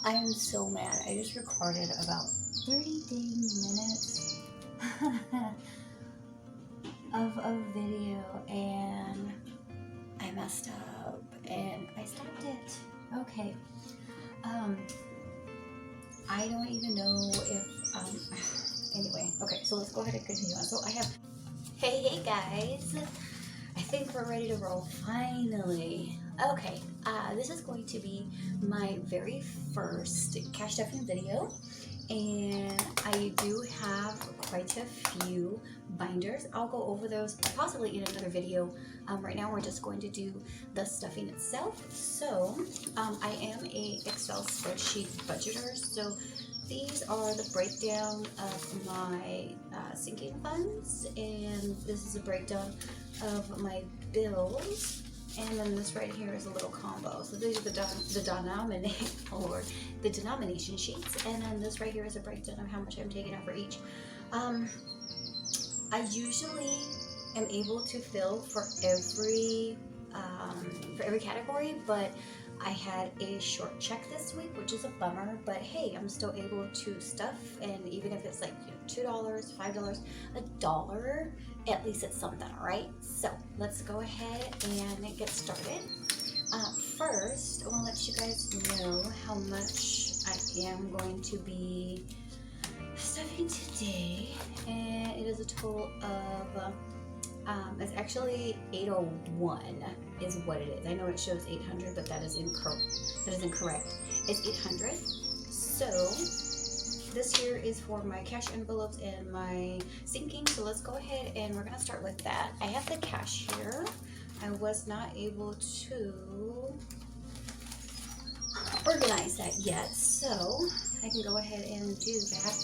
I am so mad. I just recorded about 30 dang minutes of a video and I messed up and I stopped it. Okay. I don't even know if anyway, okay, so let's go ahead and continue on. So I have hey guys. I think we're ready to roll finally. Okay, this is going to be my very first cash stuffing video, and I do have quite a few binders. I'll go over those possibly in another video. Right now we're just going to do the stuffing itself. So I am a Excel spreadsheet budgeter, so these are the breakdown of my sinking funds, and this is a breakdown of my bills, and then this right here is a little combo. So these are the denomination sheets, and then this right here is a breakdown of how much I'm taking out for each. I usually am able to fill for every category, but I had a short check this week, which is a bummer, but hey, I'm still able to stuff, and even if it's like $2, $5, $1, at least it's something, alright? So let's go ahead and get started. First, I want to let you guys know how much I am going to be stuffing today, and it is a total of it's actually 801 is what it is. I know it shows 800, but that is incorrect. It's 800. So this here is for my cash envelopes and my sinking. So let's go ahead and we're gonna start with that. I have the cash here. I was not able to organize that yet, so I can go ahead and do that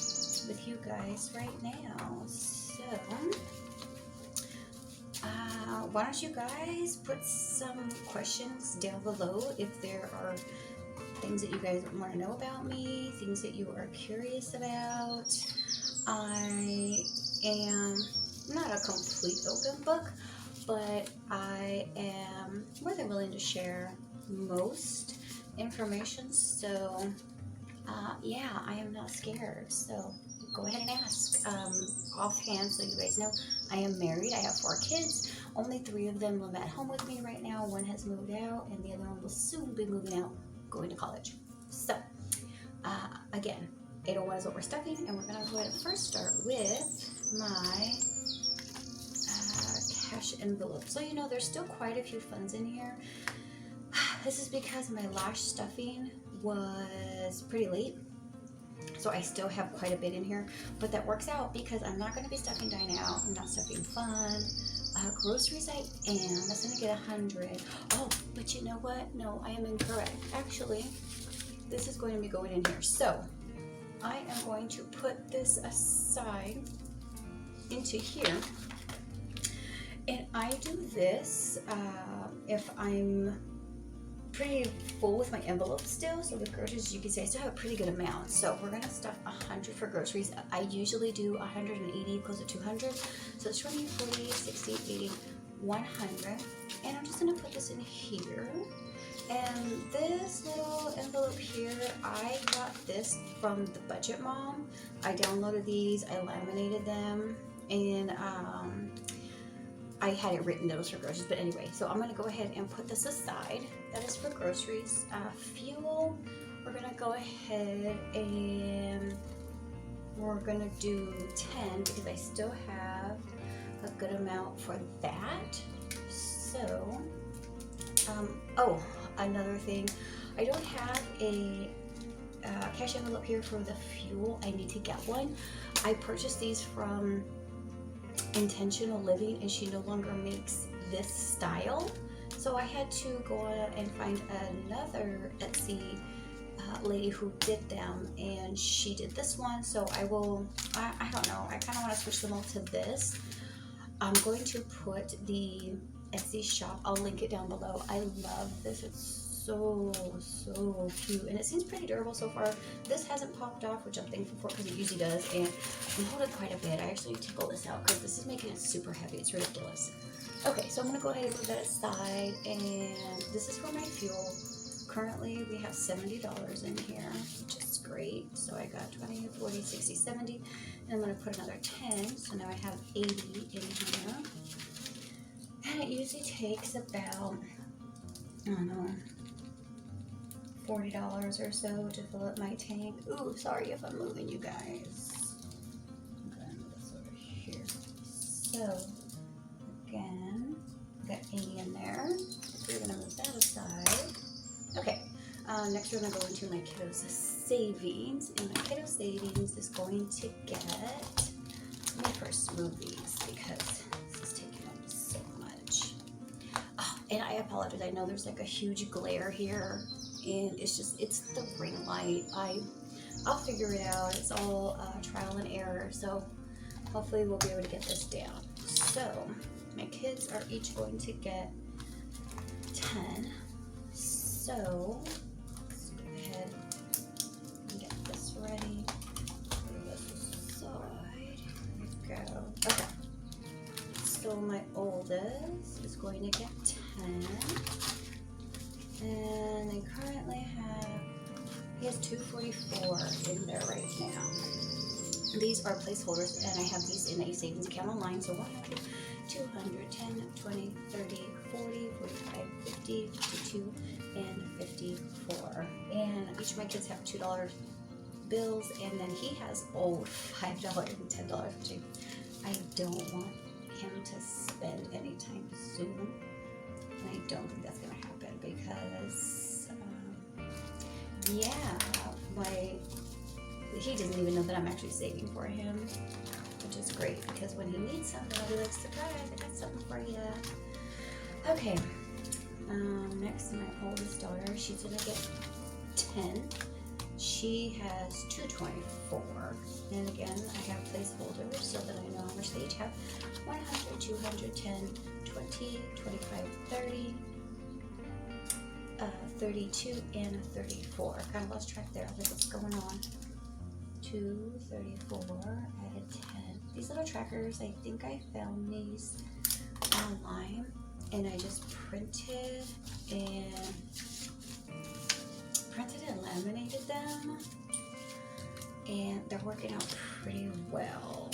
with you guys right now. So why don't you guys put some questions down below if there are things that you guys want to know about me, things that you are curious about. I am not a complete open book, but I am more than willing to share most information. So yeah, I am not scared. So go ahead and ask. Offhand, so you guys know, I am married. I have 4 kids. Only 3 of them live at home with me right now. 1 has moved out, and the other one will soon be moving out, going to college. So, again, 801 is what we're stuffing, and we're going to go ahead and first start with my cash envelope. So, you know, there's still quite a few funds in here. This is because my last stuffing was pretty late. So I still have quite a bit in here, but that works out because I'm not going to be stuffing dine out. I'm not stuffing fun. Groceries I am. That's going to get 100. Oh, but you know what? No, I am incorrect. Actually, this is going to be going in here. So I am going to put this aside into here. And I do this if I'm pretty full with my envelope still. So with groceries, you can say I still have a pretty good amount. So we're gonna stuff 100 for groceries. I usually do 180, close to 200. So it's 20, 40, 60, 80, 100. And I'm just gonna put this in here. And this little envelope here, I got this from the Budget Mom. I downloaded these, I laminated them, and I had it written that it was for groceries, but anyway, so I'm gonna go ahead and put this aside. That is for groceries. Fuel, we're gonna go ahead and we're gonna do 10 because I still have a good amount for that. So, oh, another thing, I don't have a cash envelope here for the fuel. I need to get one. I purchased these from Intentional Living, and she no longer makes this style, so I had to go and find another Etsy lady who did them, and she did this one. So I don't know, I kind of want to switch them all to this. I'm going to put the Etsy shop, I'll link it down below. I love this. It's so cute, and it seems pretty durable so far. This hasn't popped off, which I'm thankful for because it usually does, and I'm holding quite a bit. I actually need to pull this out because this is making it super heavy. It's ridiculous. Okay, so I'm gonna go ahead and put that aside, and this is for my fuel. currently we have $70 in here, which is great. So I got 20, 40, 60, 70, and I'm gonna put another 10. So now I have 80 in here. And it usually takes about, I don't know, $40 or so to fill up my tank. Ooh, sorry if I'm moving you guys. I'm gonna move this over here. So, again, got 80 in there. We're gonna move that aside. Okay, next we're gonna go into my kiddo's savings. And my kiddo savings is going to get, let me first move these because this is taking up so much. Oh, and I apologize, I know there's like a huge glare here, and it's the ring light. I'll figure it out. It's all trial and error, so hopefully we'll be able to get this down. So my kids are each going to get 10. So let's go ahead and get this ready. Put this aside. There we go. Okay. So my oldest is going to get 10. And they currently have, he has 244 in there right now. These are placeholders, and I have these in a savings account online. So 100, 200, 10, 20, 30, 40, 45, 50, 52, and 54. And each of my kids have $2 bills, and then he has $5 and $10, which I don't want him to spend anytime soon. And I don't think that's gonna happen because, he doesn't even know that I'm actually saving for him, which is great because when he needs something, I'll be like, surprise, I got something for you. Okay, next, my oldest daughter, she's gonna get 10. She has 224, and again, I have placeholders so that I know how much they each have. 100, 200, 10, 20, 25, 30, 32, and 34. I kind of lost track there. I think what's going on. 2, 34, added 10. These little trackers, I think I found these online, and I just printed and laminated them, and they're working out pretty well.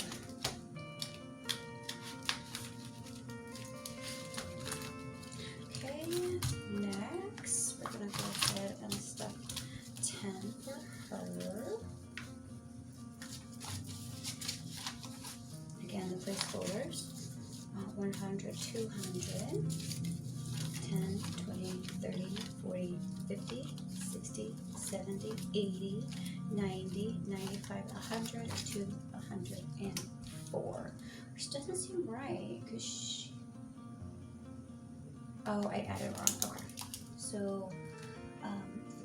Okay, next we're gonna go ahead and stuff 10 for her. Again, the placeholders, 100, 200, 10, 20, 30, 40, 50, 60, 70, 80, 90, 95, 100, 2, 104. Which doesn't seem right because I added wrong. Okay. So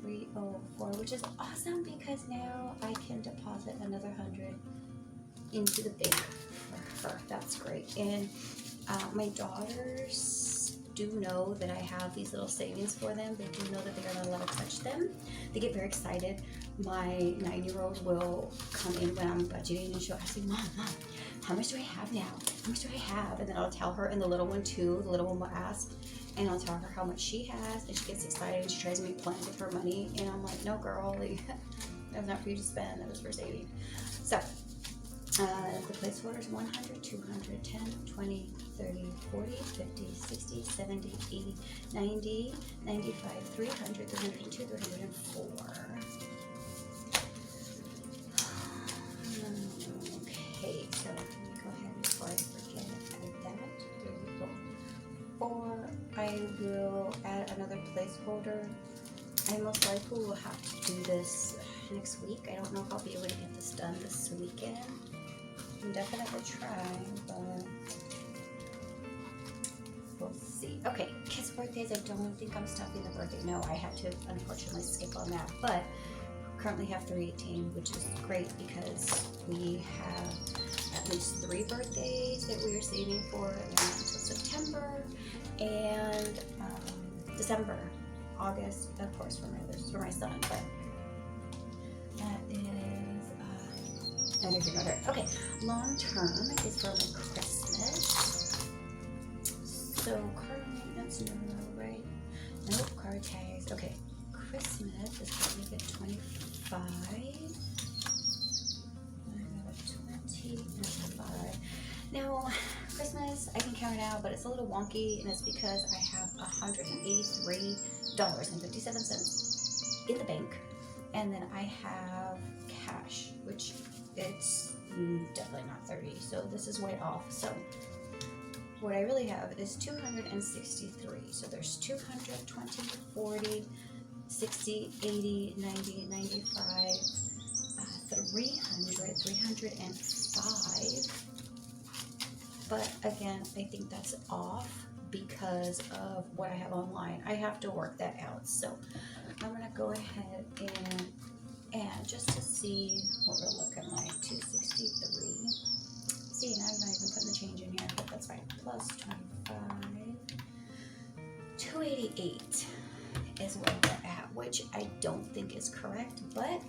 304, which is awesome because now I can deposit another 100 into the bank for her. That's great. And my daughters do know that I have these little savings for them. They do know that they are not allowed to touch them. They get very excited. My 9-year-old will come in when I'm budgeting and she'll ask me, Mom, how much do I have now? How much do I have? And then I'll tell her, and the little one too. The little one will ask, and I'll tell her how much she has, and she gets excited and she tries to make plans with her money. And I'm like, no, girl, like, that was not for you to spend. That was for saving. So the placeholders: 100, 200, 10, 20, 30, 40, 50, 60, 70, 80, 90, 95, 300, 302, 304. Okay, so let me go ahead before I forget, add that. 4. I will add another placeholder. I most likely will have to do this next week. I don't know if I'll be able to get this done this weekend. I can definitely try, but we'll see. Okay, kids' birthdays. I don't think I'm stuffing the birthday. No, I had to unfortunately skip on that, but currently have 318, which is great because we have at least 3 birthdays that we are saving for until September and December, August, of course, for my son, but that is okay. Long term is for my Christmas. So currently, that's no, right? Nope, card tags. Okay, Christmas is probably like 25. I got a 25. Now, Christmas, I can count it out, but it's a little wonky, and it's because I have $183.57 in the bank, and then I have cash, which it's definitely not 30, so this is way off. So what I really have is 263. So there's 200, 20, 40, 60, 80, 90, 95, 300, 305. But again, I think that's off because of what I have online. I have to work that out. So I'm gonna go ahead and add just to see what we're looking like. 263. See, now I'm not even putting the change in here, but that's fine. Plus 25. 288 is where we're at, which I don't think is correct, but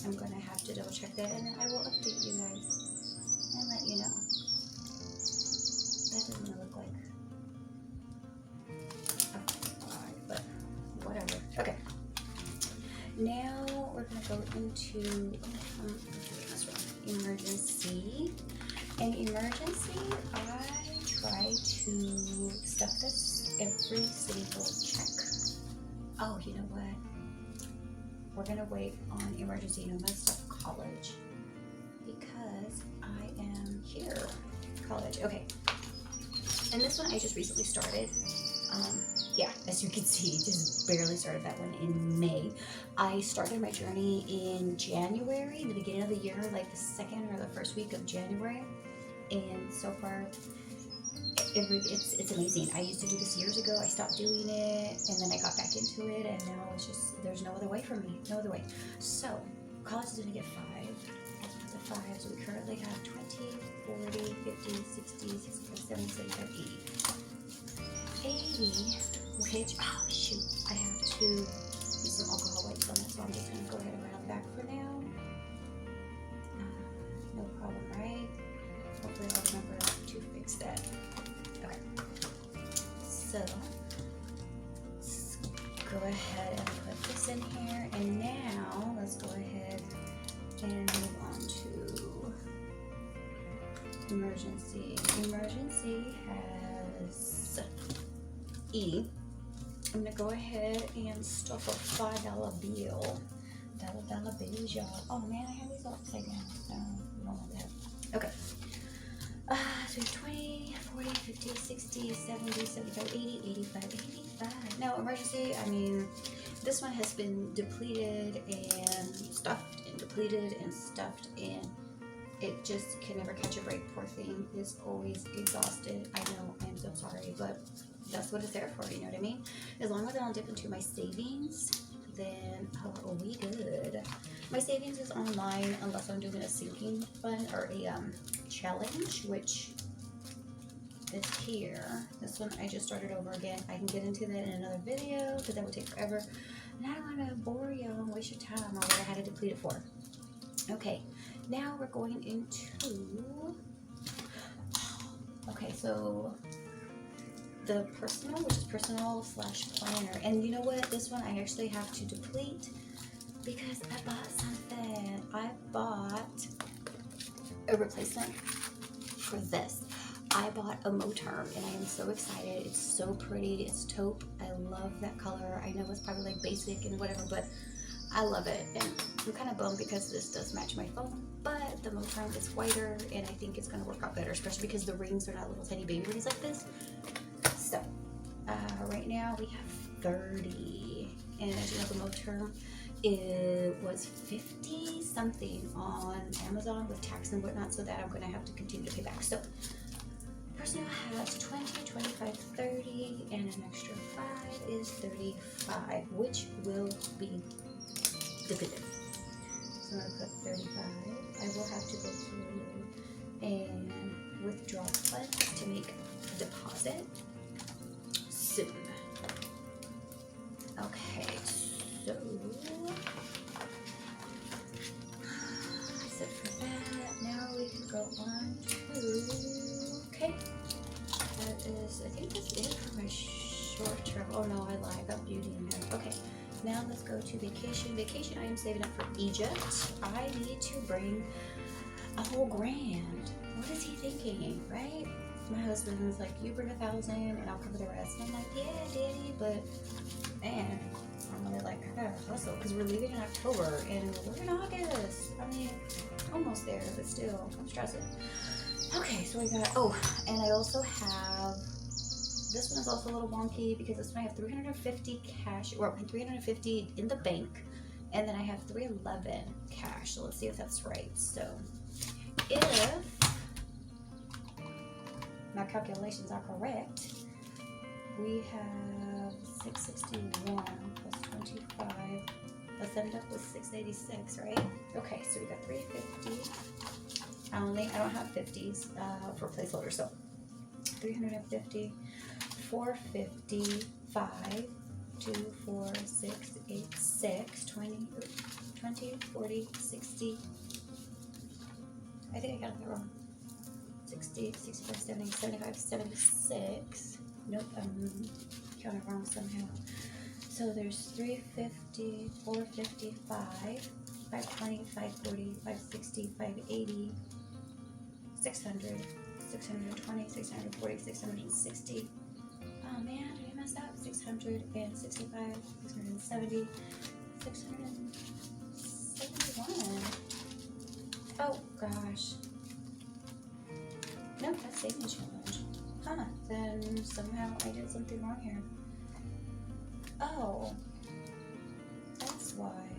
I'm gonna have to double check that, and then I will update you guys and let you know. That doesn't look like a 5, but whatever. Okay. Now we're gonna go into emergency. In emergency, I try to stuff this every single check. Oh, you know what? We're gonna wait on emergency and I'm gonna stuff college because I am here. College, okay. And this one I just recently started. Yeah, as you can see, just barely started that one in May. I started my journey in January, in the beginning of the year, like the second or the first week of January. And so far, it's amazing. I used to do this years ago. I stopped doing it, and then I got back into it, and now it's just, there's no other way for me. No other way. So, college is going to get 5. The 5, so we currently have 20, 40, 50, 60, 65, 70, 75, 80. 80, which, oh shoot, I have to use some alcohol wipes on that, so I'm just going to go ahead and round back for now. No problem, right? Hopefully I'll remember to fix that. Okay. So, let's go ahead and put this in here, and now let's go ahead and move on to emergency. Emergency has E. I'm gonna go ahead and stuff a $5 bill. Dollar bills, y'all. Oh man, I have these upside down. No, we don't want that. Okay. So 20, 40, 50, 60, 70, 75, 80, 85, 85. Now, emergency, I mean, this one has been depleted and stuffed and depleted and stuffed, and it just can never catch a break. Poor thing is always exhausted. I know, I'm so sorry, but that's what it's there for, you know what I mean? As long as I don't dip into my savings, then oh, we good. My savings is online unless I'm doing a sinking fund or a challenge, which is here. This one I just started over again. I can get into that in another video because that would take forever. And I don't want to bore you and waste your time on what I had to deplete it for. Okay, now we're going into, okay, so the personal, which is personal / planner. And you know what? This one I actually have to deplete because I bought something. I bought a replacement for this. I bought a Moterm and I am so excited. It's so pretty. It's taupe. I love that color. I know it's probably like basic and whatever, but I love it. And I'm kind of bummed because this does match my phone, but the Moterm is whiter and I think it's going to work out better, especially because the rings are not little tiny baby rings like this. So, right now we have 30, and as you know, the Moterm, it was 50 something on Amazon with tax and whatnot, so that I'm going to have to continue to pay back. So, personal has 20, 25, 30, and an extra 5 is 35, which will be depleted. So I'm going to put 35. I will have to go through and withdraw funds to make a deposit soon. Okay, so that's it for that. Now we can go on to, okay, that is, I think that's it for my short term. Oh no, I lied, I got beauty in there. Okay, Now let's go to vacation. Vacation, I am saving up for Egypt. I need to bring a whole grand. What is he thinking, right? My husband was like, you bring 1,000 and I'll cover the rest. And I'm like, yeah, daddy, but man, I'm really like, I gotta hustle because we're leaving in October and we're in August. I mean, almost there, but still, I'm stressing. Okay, so we got, oh, and I also have, this one is also a little wonky because this one I have 350 cash, or 350 in the bank, and then I have 311 cash. So let's see if that's right. So if my calculations are correct, we have 661 plus 25. Let's end up with 686, right? Okay, so we got 350. I don't have 50s for placeholders, so 350, 450, 5, 2, 4, 6, 8, 6, 20, 40, 60. I think I got it wrong. 60, 65, 70, 75, 76. Nope, I'm counting wrong somehow. So there's 350, 455, 520, 540, 560, 580, 600, 620, 640, 660. Oh man, I messed up. 665, 670, 671. Oh gosh. No, that's saving challenge. Huh, then somehow I did something wrong here. Oh, that's why.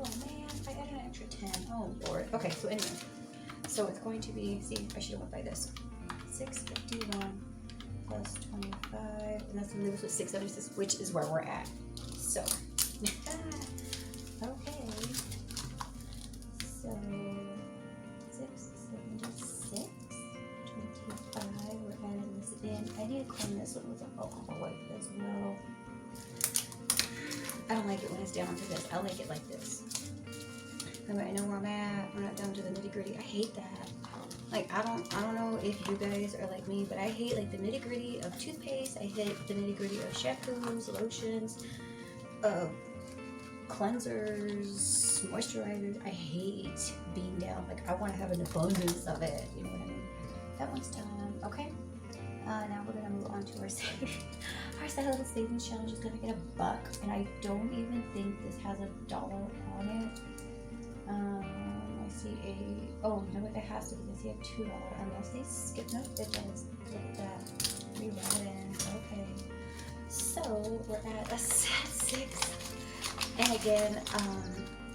Oh man, I added an extra 10. Oh lord. Okay, so anyway. So it's going to be, see, I should have went by this. 651 plus 25, and that's going to leave us with 676, which is where we're at. So, okay. So, 676, 25, we're adding this in. I need to clean this one with an alcohol wipe as well. I don't like it when it's down to this. I like it like this. I know where I'm at. We're not down to the nitty gritty. I hate that. Like, I don't know if you guys are like me, but I hate like the nitty gritty of toothpaste. I hate the nitty gritty of shampoos, lotions, cleansers, moisturizers. I hate being down. Like, I want to have an abundance of it. You know what I mean? That one's done. Okay. Now we're gonna move on to our our silent savings challenge is gonna get $1, and I don't even think this has $1 on it. I see oh, you know what, it has to be, I see a $2, unless they skip, no, it does, look at that, rewrite it in, okay. So, we're at a set 6, and again,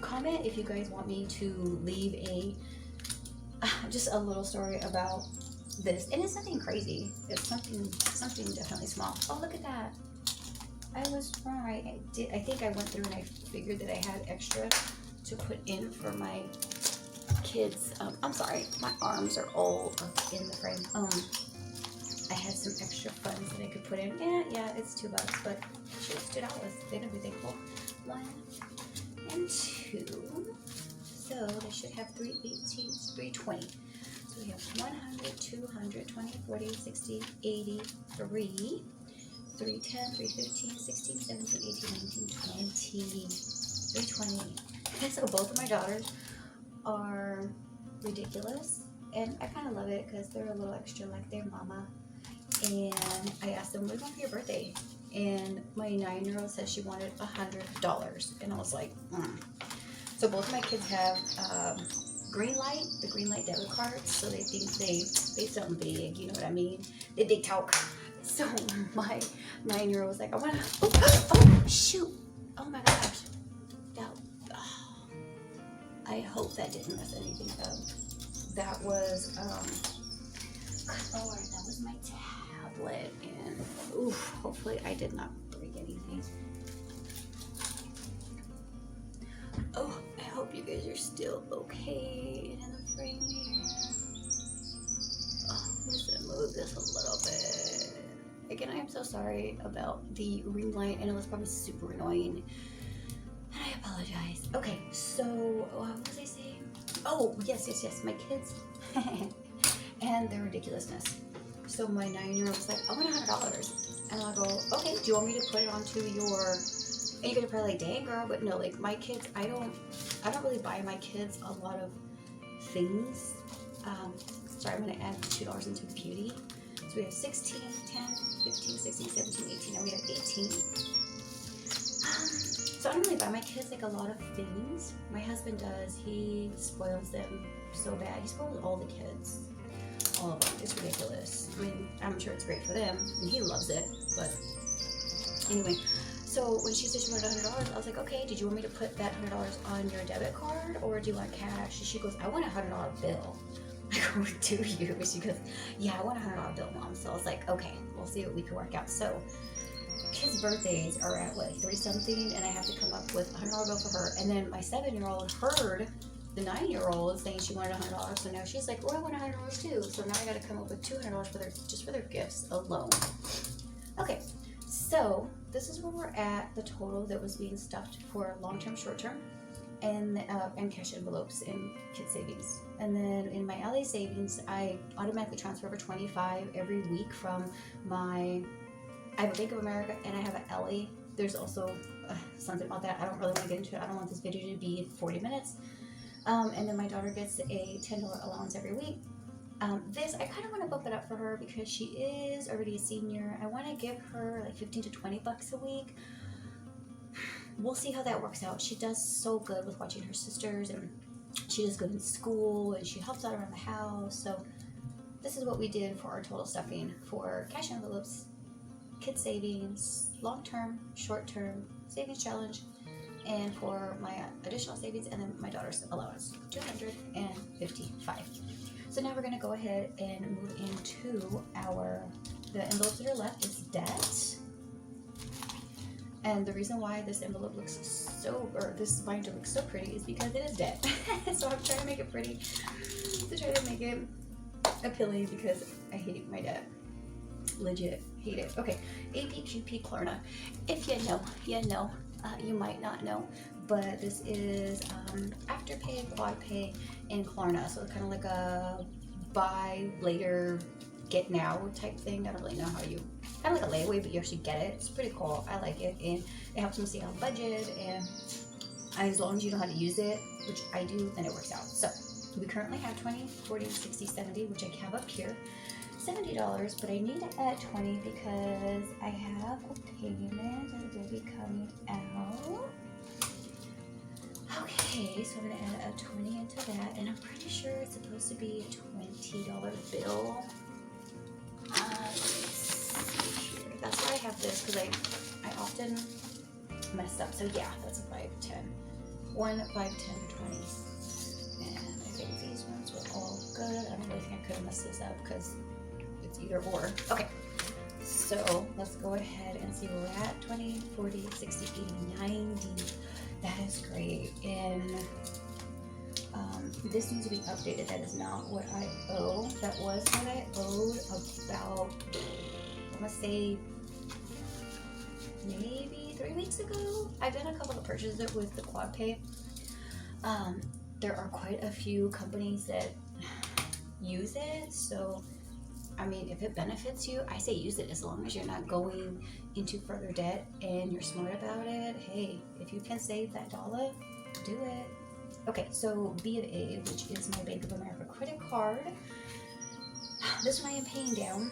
comment if you guys want me to leave just a little story about this, and it's nothing crazy, it's something definitely small. Oh, look at that, I was right, I think I went through and I figured that I had extra to put in for my kids. I'm sorry, my arms are all up in the frame. I had some extra funds that I could put in. Yeah, it's $2, but shoot, it's $2. They're gonna be thankful. 1 and 2. So they should have 318, 320. So we have 100, 200, 20, 40, 60, 80, 3, 310, 315, 16, 17, 18, 19, 20, 320. So both of my daughters are ridiculous, and I kind of love it because they're a little extra like their mama. And I asked them, "What do you want for your birthday?" And my 9-year-old said she wanted $100, and I was like, So both of my kids have green light, the green light debit cards, so they think they something big, you know what I mean? They big talk. So my 9-year-old was like, "I want to." Oh shoot! Oh my gosh! I hope that didn't mess anything up. That was, that was my tablet, and oof, hopefully I did not break anything. Oh, I hope you guys are still okay in the frame here. Oh, I'm just gonna move this a little bit. Again, I am so sorry about the ring light. I know it's probably super annoying. I apologize. Okay, so what was I saying? Oh, yes, my kids and their ridiculousness. So my 9-year-old was like, "I want $100," And I'll go, okay, do you want me to put it onto your, and you're gonna probably like, dang girl, but no, like my kids, I don't really buy my kids a lot of things. Sorry, I'm gonna add $2 into beauty. So we have 16, 10, 15, 16, 17, 18, now we have 18. So I don't really buy my kids like a lot of things. My husband does. He spoils them so bad. He spoils all the kids. All of them. It's ridiculous. I mean, I'm sure it's great for them, and he loves it, but anyway. So when she said she wanted $100, I was like, okay, did you want me to put that $100 on your debit card, or do you want cash? And she goes, I want a $100 bill. I go, do you? She goes, yeah, I want a $100 bill, Mom. So I was like, okay, we'll see what we can work out. So kids' birthdays are at what, 3-something, and I have to come up with a $100 bill for her. And then my 7-year-old heard the 9-year-old saying she wanted $100, so now she's like, oh, I want $100 too. So now I got to come up with $200 for just for their gifts alone. Okay, so this is where we're at. The total that was being stuffed for long-term, short-term, and cash envelopes and kid savings. And then in my LA savings, I automatically transfer over $25 every week from my. I have a Bank of America and I have an LA. There's also something about that. I don't really want to get into it. I don't want this video to be 40 minutes. And then my daughter gets a $10 allowance every week. This, I kind of want to bump it up for her because she is already a senior. I want to give her like 15 to 20 bucks a week. We'll see how that works out. She does so good with watching her sisters, and she does good in school, and she helps out around the house. So this is what we did for our total stuffing for cash envelopes, kid savings, long-term, short-term savings challenge, and for my additional savings, and then my daughter's allowance, $255. So now we're going to go ahead and move into the envelopes that are left is debt. And the reason why this envelope looks this binder looks so pretty is because it is debt. So I'm trying to make it pretty, to try to make it appealing, because I hate my debt. Legit hate it. Okay, AXXPQ Klarna. If you know, you know. You might not know, but this is Afterpay, QuadPay, and Klarna. So it's kind of like a buy later, get now type thing. I don't really know how you, kind of like a layaway, but you actually get it. It's pretty cool. I like it, and it helps me stay on budget, and as long as you know how to use it, which I do, then it works out. So we currently have 20, 40, 60, 70, which I have up here. $70, but I need to add 20 because I have a payment that will be coming out. Okay, so I'm going to add a 20 into that, and I'm pretty sure it's supposed to be a $20 bill. Let's see here. That's why I have this, because I often mess up. So yeah, that's a 5, 10. 1, 5, 10, 20. And I think these ones were all good. I don't really think I could have messed this up because it's either or. Okay, so let's go ahead and see where we're at. 20, 40, 60, 80, 90. That is great. And this needs to be updated. That is not what I owe. That was what I owed about, I want to say, maybe 3 weeks ago. I've done a couple of purchases with the QuadPay. There are quite a few companies that use it, so I mean, if it benefits you, I say use it, as long as you're not going into further debt and you're smart about it. Hey, if you can save that dollar, do it. Okay, so B of A, which is my Bank of America credit card. This one I am paying down.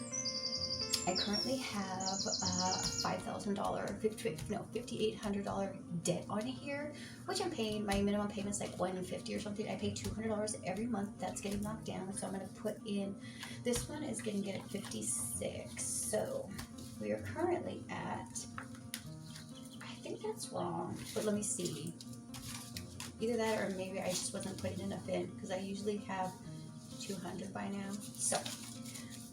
I currently have $5,800 debt on here, which I'm paying. My minimum payment's like $150 or something. I pay $200 every month. That's getting knocked down. So I'm going to put in, this one is going to get at 56. So we are currently at, I think that's wrong, but let me see. Either that or maybe I just wasn't putting enough in, because I usually have 200 by now. So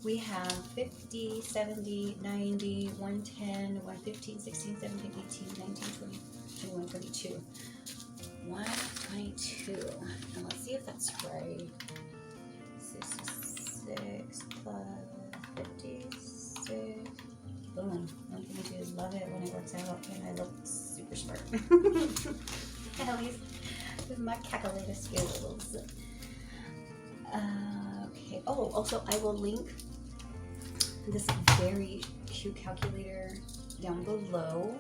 we have 50, 70, 90, 110, 115, 16, 17, 18, 19, 20, 21, 22. 122. And let's see if that's right. 66 plus 56. Boom. 122. Love it when it works out and I look super smart. At least with my calculator skills. Okay. Oh, also I will link this very cute calculator down below.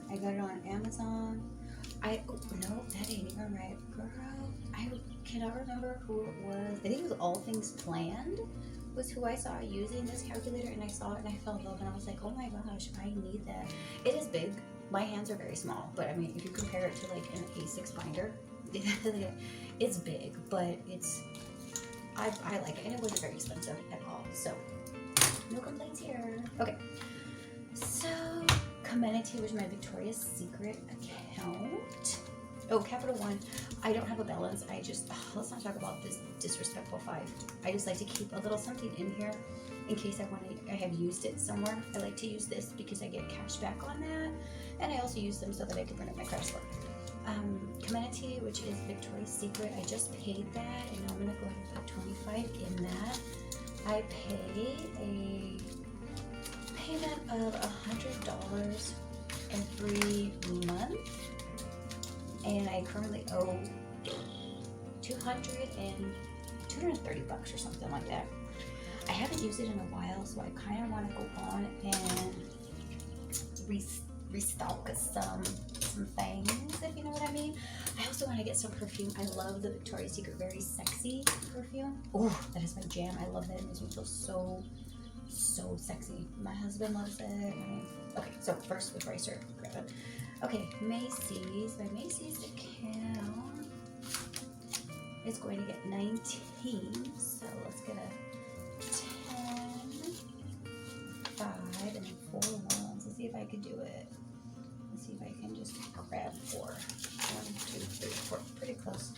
I got it on Amazon. No, that ain't even right, girl. I cannot remember who it was. I think it was All Things Planned was who I saw using this calculator, and I saw it and I fell in love, and I was like, oh my gosh, I need that. It is big. My hands are very small, but I mean, if you compare it to like an A6 binder, it's big, but I like it, and it wasn't very expensive at all, so no complaints here. Okay, so Comenity was my Victoria's Secret account. Oh, Capital One, I don't have a balance. Let's not talk about this disrespectful 5. I just like to keep a little something in here in case I have used it somewhere. I like to use this because I get cash back on that, and I also use them so that I can print up my credit score. Comenity, which is Victoria's Secret, I just paid that, and now I'm gonna go ahead and put 25 in that. I pay a payment of $100 every month, and I currently owe $230 or something like that. I haven't used it in a while, so I kind of want to go on and restock some things, if you know what I mean. I also want to get some perfume. I love the Victoria's Secret Very Sexy perfume. Oh, that is my jam. I love that. It makes me feel so sexy. My husband loves it. Okay, so first, before I start grabbing, okay, Macy's. My Macy's account is going to get 19, so let's get a 10, 5, and then 4 ones. Let's see if I can do it. Let's see if I can just grab 4. 1, 2, 3, 4. Pretty close.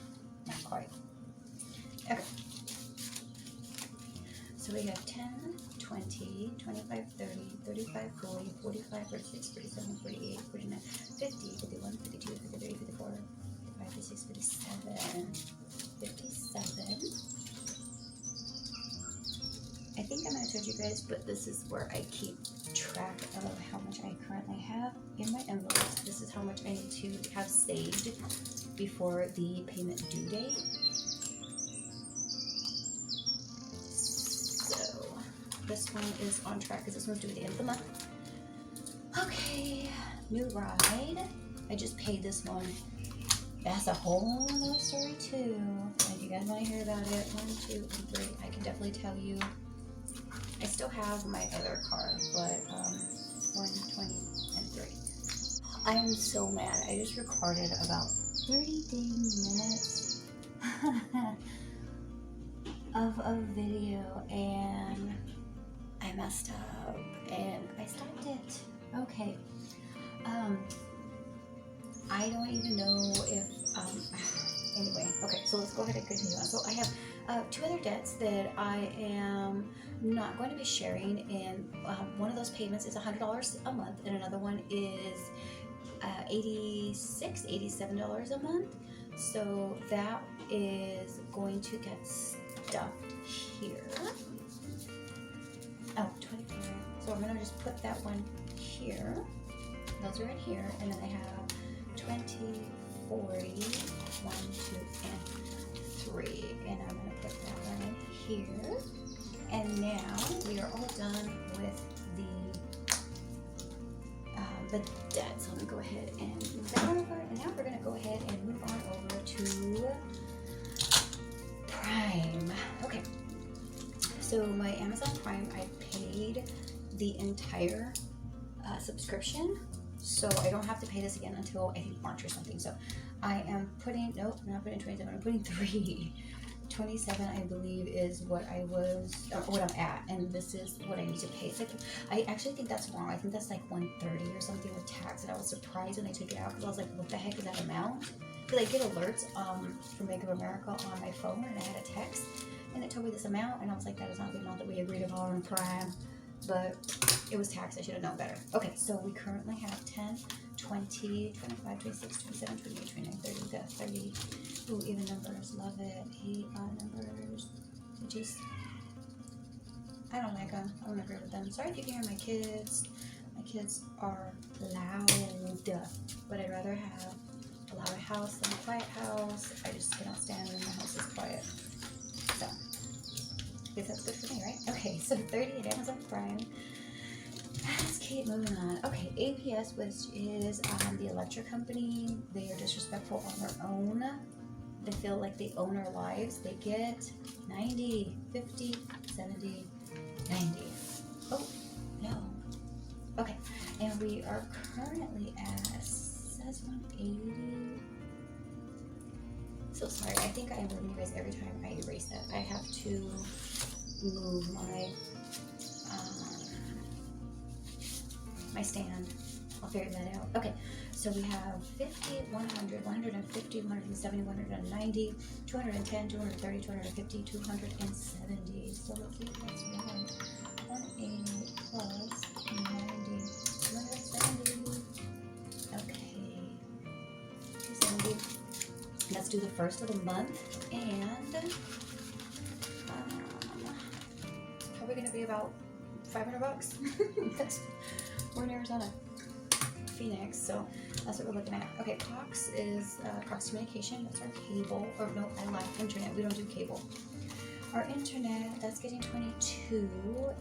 Not quite. Okay. So we have 10, 20, 25, 30, 35, 40, 45, 46, 47, 48, 49, 50, 51, 52, 53, 54, 55, 56, 57, 57. I think I might have told you guys, but this is where I keep track of how much I currently have in my envelopes. This is how much I need to have saved before the payment due date. This one is on track because this one's due at the end of the month. Okay, new ride. I just paid this one. That's a whole other story too. If you guys want to hear about it, 1, 2, and 3, I can definitely tell you. I still have my other car, but 1, 20, and 3. I am so mad. I just recorded about 30 dang minutes of a video, and I messed up and I stopped it. Okay. I don't even know if anyway, okay, so let's go ahead and continue on. So I have 2 other debts that I am not going to be sharing, and one of those payments is $100 a month, and another one is $86, $87 a month. So that is going to get stuffed here. Oh, 25. So I'm going to just put that one here. Those are in here. And then I have 20, 40, 1, 2, and 3. And I'm going to put that one in here. And now we are all done with the debt. So I'm going to go ahead and move that over. And now we're going to go ahead and move on over to Prime. Okay. So my Amazon Prime, I paid the entire subscription, so I don't have to pay this again until I think March or something. So I am putting, nope, I'm not putting 27, I'm putting 3. 27, I believe, is what I was, what I'm at, and this is what I need to pay. It's like, I actually think that's wrong. I think that's like 130 or something with tax, and I was surprised when I took it out because I was like, what the heck is that amount? Because I get alerts from Bank of America on my phone, and I had a text, and it told me this amount, and I was like, that is not the amount that we agreed upon on Prime, but it was taxed. I should have known better. Okay, so we currently have 10, 20, 25, 26, 27, 28, 29, 30, 30. Ooh, even numbers, love it. Hate odd numbers. I don't like them. I don't agree with them. Sorry if you can hear my kids. My kids are loud, but I'd rather have a loud house than a quiet house. I just cannot stand when the house is quiet. So, I guess that's good for me, right? Okay, so 30 at Amazon Prime. Let's keep moving on. Okay, APS, which is the electric company. They are disrespectful on their own. They feel like they own our lives. They get 90, 50, 70, 90. Oh, no. Okay, and we are currently at, says 180. So sorry, I think I am with you guys every time I erase that. I have to move my stand. I'll figure that out. Okay, so we have 50, 100, 150, 170, 190, 210, 230, 250, 270. So let's see what that's 180 plus 90, 270. Okay, 270. Let's do the first of the month, and probably going to be about $500. We're in Arizona, Phoenix, so that's what we're looking at. Okay, Cox is Cox Communication. That's our cable. Or no, I lied. Internet. We don't do cable. Our internet, that's getting 22,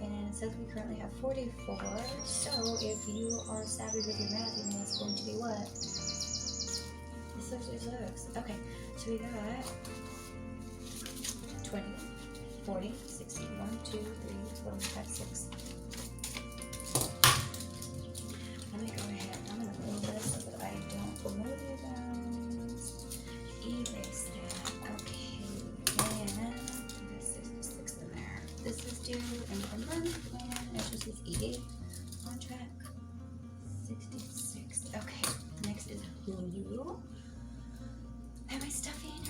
and it says we currently have 44. So if you are savvy with your math, you know that's going to be what? This looks. Okay, so we got 20, 40, 60, 1, 2, 3, 4, 5, 6. Let me go ahead. I'm going to move this so that I don't move those. Erase that. Okay, and there's 66 in there. This is due in the month, and it just says EA on track. 66. Okay, next is Hulu. Am I stuffing?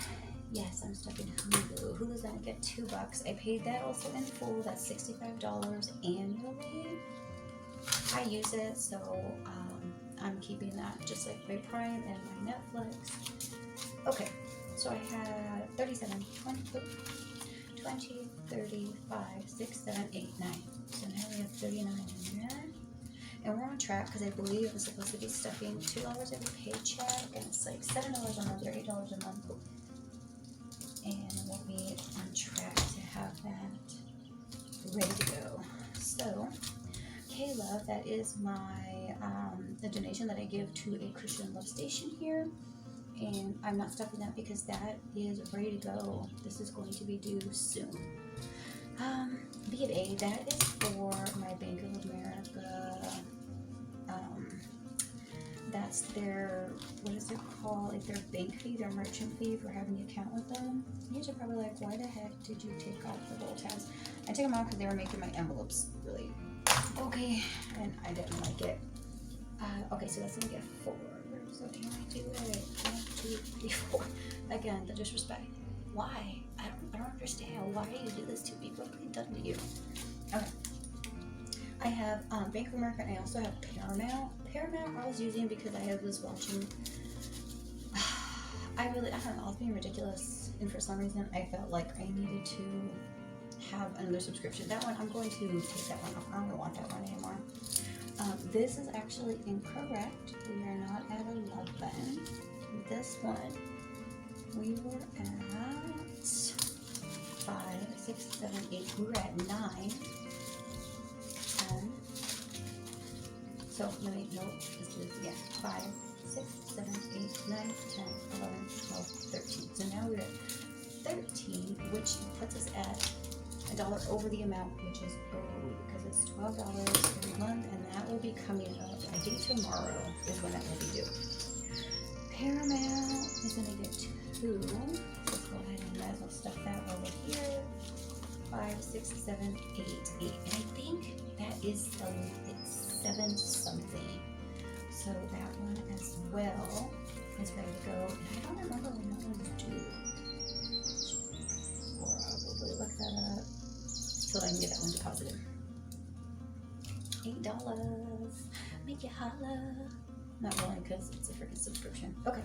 Yes, I'm stuffing Hulu. Hulu's gonna get $2. I paid that also in full. That's $65 annually. I use it, so I'm keeping that just like my Prime and my Netflix. Okay, so I had 37, 20, 35, 6, 7, 8, 9. So now we have 39 in there. And we're on track because I believe I'm supposed to be stuffing $2 every paycheck, and it's like $7 a month or $8 a month. And we'll be on track to have that ready to go. So, Kayla, that is my the donation that I give to a Christian Love Station here. And I'm not stuffing that because that is ready to go. This is going to be due soon. B&A, that is for my Bank of America. That's their, what is it called? Like their bank fee, their merchant fee for having the account with them. You are probably like, why the heck did you take off the little tabs? I took them off because they were making my envelopes really okay, and I didn't like it. Okay, so that's gonna get 4. So can I do it? 1, 2, 3, 4. Again, the disrespect. Why? I don't understand. Why do you do this to me? What have I done to you? Okay. I have Bank of America, and I also have Paramount. Paramount I was using because I was watching. I don't know, I was being ridiculous, and for some reason I felt like I needed to have another subscription. That one, I'm going to take that one off. I don't want that one anymore. This is actually incorrect. We are not at 11. This one, we were at 5, 6, 7, 8. We were at 9. 10. So let me note. Let's do this again. 5, 6, 7, 8, 9, 10, 11, 12, 13. So now we're at 13, which puts us at $1 over the amount, which is owed, because it's $12 every month, and that will be coming up. I think tomorrow is when that will be due. Paramount is going to get 2. Let's go ahead and might as well stuff that over here. 5, 6, 7, 8, 8. And I think that is it's 7 something. So that one as well is ready to go. And I don't remember when that one was due. Probably look that up so I can get that one deposited. $8. Make it holla. Not really, because it's a freaking subscription. Okay.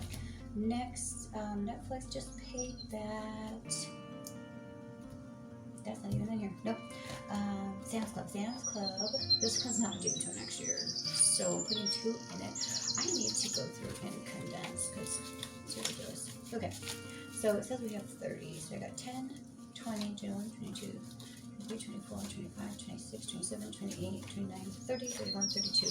Next, Netflix just paid that. That's not even in here. Nope. Sam's Club. Sam's Club. This one's not due until next year. So I'm putting 2 in it. I need to go through and condense because it's ridiculous. Okay. So it says we have 30. So I got 10, 20, 21, 22, 23, 24, 25, 26, 27, 28, 29, 30, 31, 32.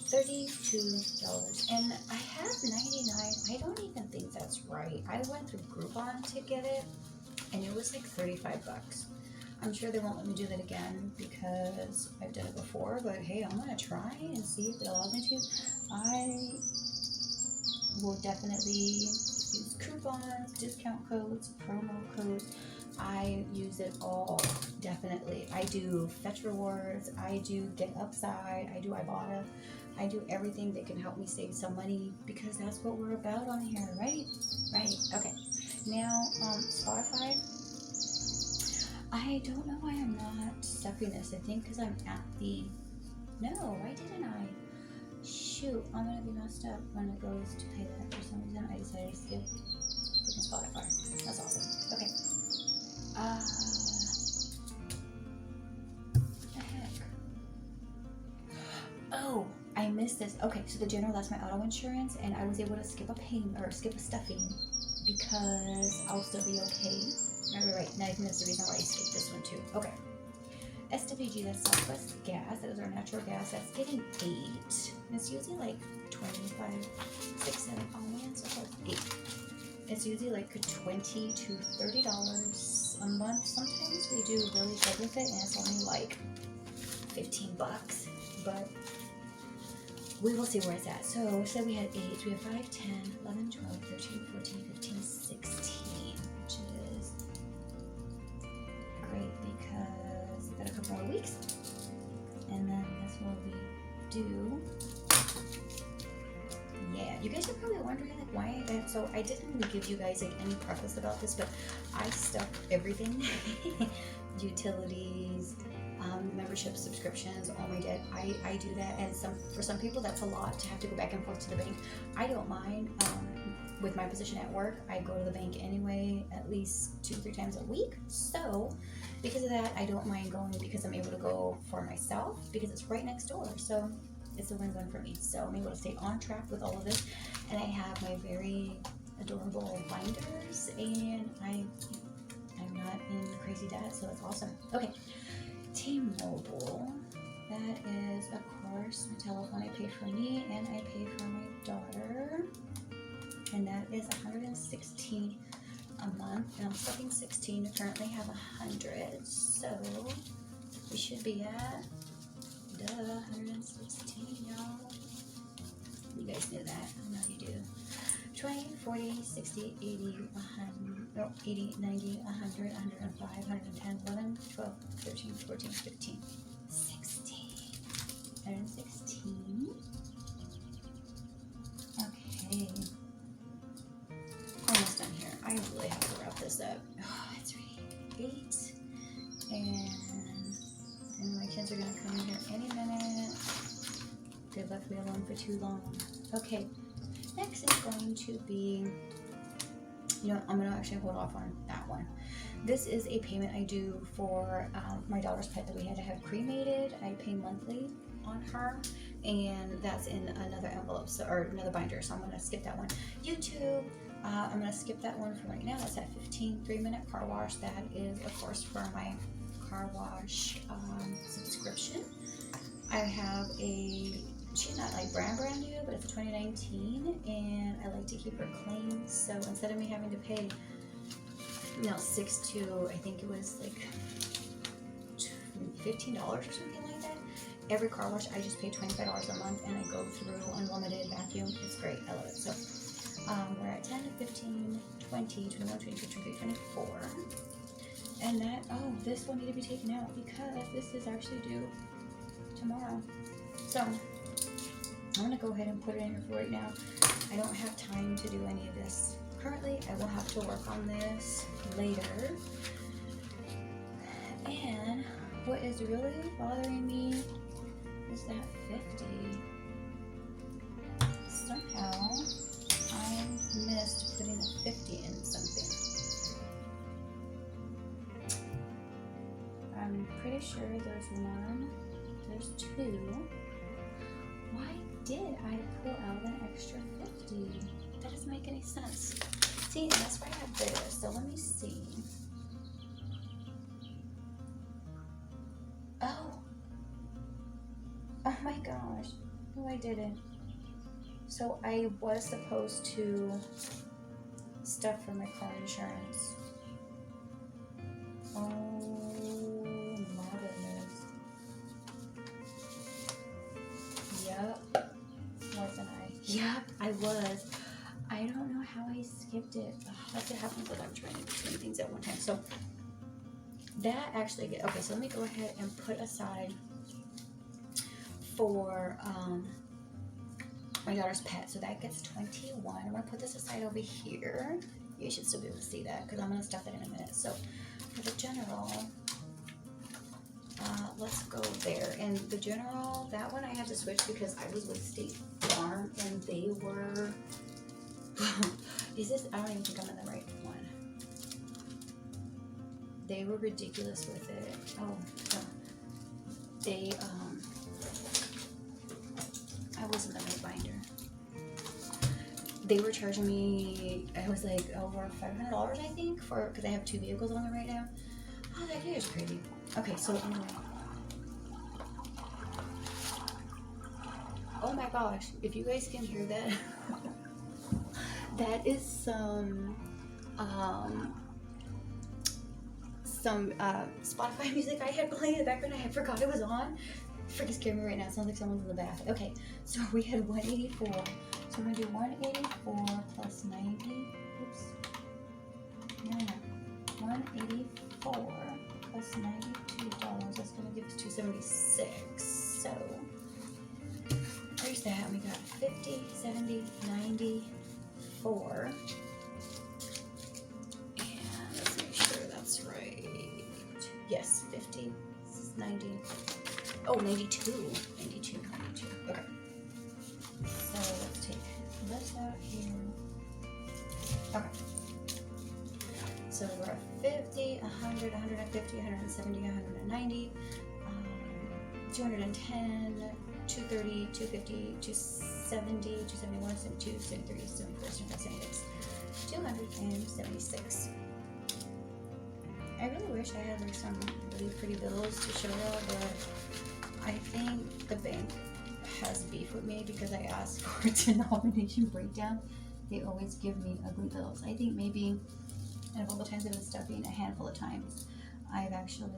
$32. And I have 99. I don't even think that's right. I went through Groupon to get it, and it was like 35 bucks. I'm sure they won't let me do that again because I've done it before, but hey, I'm gonna try and see if it allows me to. I will definitely use coupons, discount codes, promo codes. I use it all, definitely. I do fetch rewards, I do get upside, I do Ibotta, I do everything that can help me save some money because that's what we're about on here, right? Right, okay. Now, Spotify, I don't know why I'm not stuffing this. I think because I'm at the, no, why didn't I? Shoot, I'm gonna be messed up when it goes to pay that. For some reason, I decided to skip freaking Spotify. That's awesome. Okay. What the heck? Oh, I missed this. Okay, so the general, that's my auto insurance, and I was able to skip a payment or skip a stuffing because I'll still be okay. Right. Now I think that's the reason why I skipped this one too. Okay. SWG, that's Southwest Gas. That was our natural gas. That's getting 8. And it's usually like 25, 6, 7. Oh man, so close. 8. It's usually like $20 to $30 a month. Sometimes we do really good with it, and it's only like 15 bucks. But we will see where it's at. So we had 8. We have 5, 10, 11, 12, 13, 14, 15, 16, which is great because we've got a couple more weeks. And then this will be due. Yeah, you guys are probably wondering like why that. So I didn't really give you guys like any preface about this, but I stuff everything, utilities, membership, subscriptions, all my debt. I do that, and for some people that's a lot to have to go back and forth to the bank. I don't mind. With my position at work, I go to the bank anyway, at least 2-3 times a week. So because of that, I don't mind going because I'm able to go for myself because it's right next door. So it's a win-win for me. So I'm able to stay on track with all of this, and I have my very adorable binders, and I'm not in crazy debt, so it's awesome. Okay, T-Mobile. That is, of course, my telephone. I pay for me, and I pay for my daughter, and that is $116 a month. And I'm stuffing 16. I currently have 100, so we should be at 116, y'all. You guys knew that. I know you do. 20, 40, 60, 80, 100, no, 80, 90, 100, 105, 110, 11, 12, 13, 14, 15, 16. 116. Okay. Almost done here. I really have to wrap this up. Oh, it's ready. 8. And my kids are going to come in here any minute. They left me alone for too long. Okay. Next is going to be, you know, I'm going to actually hold off on that one. This is a payment I do for my daughter's pet that we had to have cremated. I pay monthly on her, and that's in another envelope, or another binder, so I'm going to skip that one. YouTube, I'm going to skip that one for right now. That's at 15, 3-minute car wash. That is, of course, for my car wash subscription. I have she's not like brand new, but it's a 2019, and I like to keep her clean. So instead of me having to pay, you know, $6 to, I think it was like $15 or something like that, every car wash I just pay $25 a month, and I go through unlimited vacuum. It's great. I love it. So we're at 10, 15, 20, 21, 22, 23, 24. And that, oh, this will need to be taken out because this is actually due tomorrow. So I'm going to go ahead and put it in here for right now. I don't have time to do any of this currently. I will have to work on this later. And what is really bothering me is that 50. Somehow I missed putting a 50 in something. I'm pretty sure there's 1, there's 2. Why did I pull out an extra 50? That doesn't make any sense. See, and that's why I have this. So let me see. I didn't. So I was supposed to stuff for my car insurance. Oh my goodness. Yep. Wasn't I? Yep, I was. I don't know how I skipped it. Ugh, that's what happens when I'm trying to do too many things at one time. So that actually, okay, so let me go ahead and put aside for my daughter's pet. So that gets 21. I'm gonna put this aside over here. You should still be able to see that because I'm gonna stuff it in a minute. So for the general, let's go there. And the general, that one I had to switch because I was with State Farm and they were, is this, I don't even think I'm in the right one. They were ridiculous with it. Oh, they, I was in the right binder. They were charging me, I was like over $500, I think, for, because I have 2 vehicles on there right now. Oh, that is crazy. Okay, so anyway. Oh my gosh, if you guys can hear that, that is some Spotify music I had playing in the background. I forgot it was on. Freaking scared me right now. It sounds like someone's in the bath. Okay, so we had 184. So we're gonna do 184 plus 90. Oops. No. 184 plus $92. That's gonna give us 276. So there's that. We got 50, 70, 94. And let's make sure that's right. Yes, 50, 90. Oh, 92. 92. Okay. So let's take this out here. Okay. So we're at 50, 100, 150, 170, 190, 210, 230, 250, 270, 271, 72, 73, 74, 75, 76, 276. I really wish I had like some really pretty bills to show y'all, but I think the bank has beef with me because I asked for a denomination breakdown. They always give me ugly bills. I think maybe out of all the times I've been stuffing, a handful of times I've actually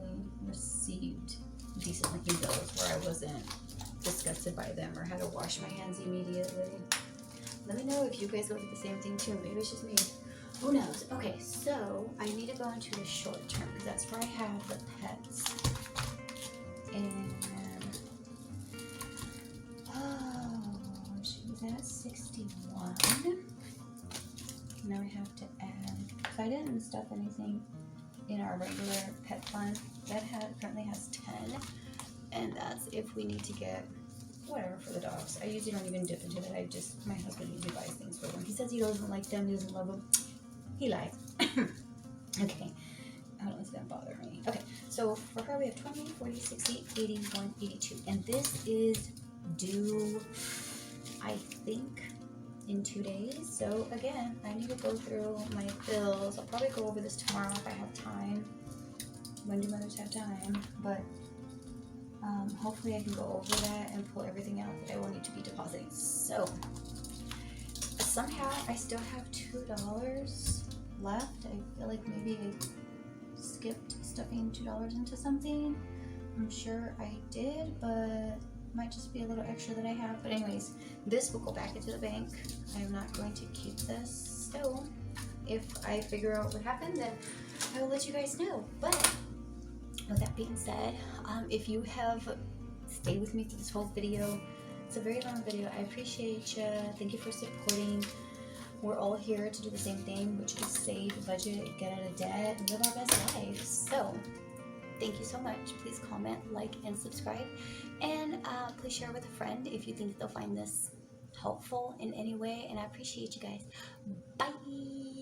received decent looking bills where I wasn't disgusted by them or had to wash my hands immediately. Let me know if you guys go through the same thing too. Maybe it's just me. Who knows? Okay, so I need to go into the short term because that's where I have the pets. And oh, she was at 61. Now we have to add. So I didn't stuff anything in our regular pet fund. That currently has 10, and that's if we need to get whatever for the dogs. I usually don't even dip into that. My husband usually buys things for them. He says he doesn't like them, he doesn't love them. He lies. Okay. I don't know what's gonna bother me. Okay, so for her we have 20, 40, 60, 81, 82. And this is due, I think, in 2 days. So again, I need to go through my bills. I'll probably go over this tomorrow if I have time. When do mothers have time? But hopefully I can go over that and pull everything out that I will need to be depositing. So somehow I still have $2 left. I feel like maybe I skipped stuffing $2 into something. I'm sure I did, but might just be a little extra that I have. But anyways, this will go back into the bank. I'm not going to keep this. So if I figure out what happened, then I will let you guys know. But with that being said, if you have stayed with me through this whole video, it's a very long video. I appreciate you. Thank you for supporting. We're all here to do the same thing, which is save, budget, get out of debt, and live our best lives. So thank you so much. Please comment, like, and subscribe. And please share with a friend if you think they'll find this helpful in any way. And I appreciate you guys. Bye.